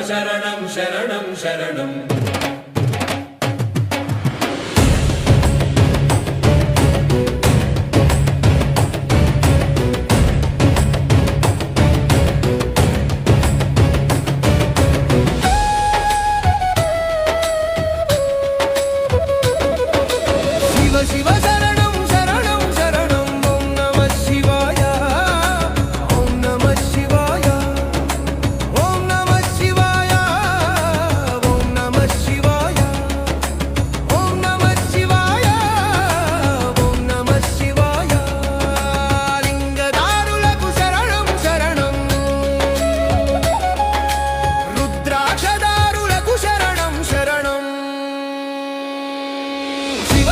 శరణం శరణం శరణం శివ శరణం శరణం శరణం ఓం నమః శివాయ ఓం నమః శివాయ ఓం నమః శివాయ ఓం నమః శివాయ ఓం నమః శివాయ ఓం నమః శివాయ లింగదారులకు శరణం శరణం రుద్రాక్షదారులకు శరణం శరణం శివ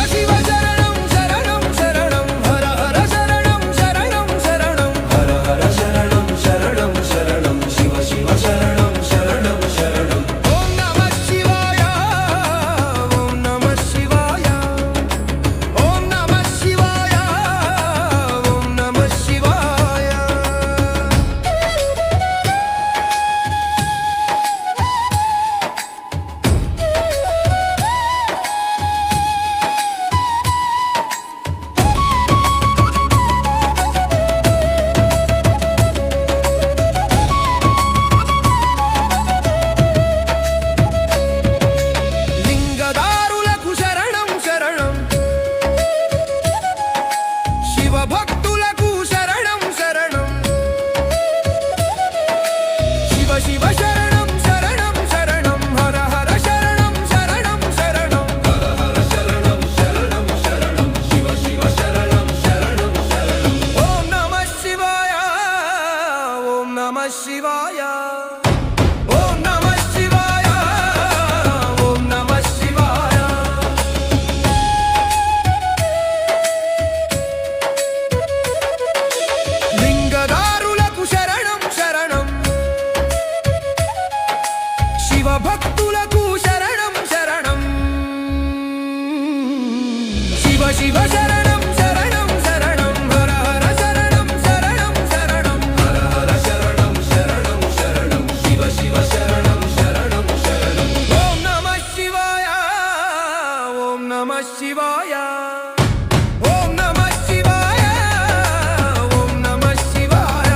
శివ భక్తులకు శరణం శరణం శివ శివ శరణం శరణం శరణం హర హర శరణం శరణం శరణం హర హర శరణం శరణం శరణం శివ శివ శరణం శరణం శరణం ఓం నమః శివాయ ఓం నమః శివాయ ఓం నమః శివాయ ఓం నమః శివాయ భక్తులకు శరణం శరణం శివ శివ శరణం శరణం శరణం హర హర శరణం శరణం శరణం హర హర శరణం శరణం శరణం శివ శివ శరణం శరణం శరణం ఓం నమః శివాయ ఓం నమః శివాయ ఓం నమః శివాయ ఓం నమః శివాయ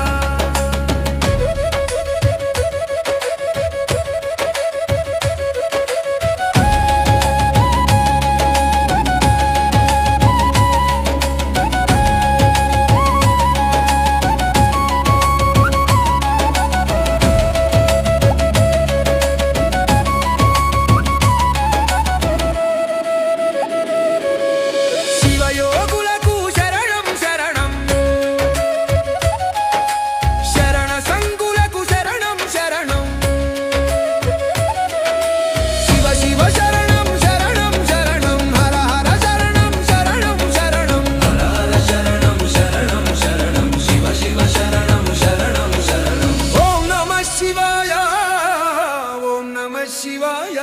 యోగులకు శరణం శరణం శరణ సంగులకు శరణం శరణం శివ శివ శరణం శరణం శరణం హర హర శరణం శరణం శరణం హర హర శరణం శరణం శరణం శివ శివ శరణం శరణం శరణం ఓం నమః శివాయ ఓం నమః శివాయ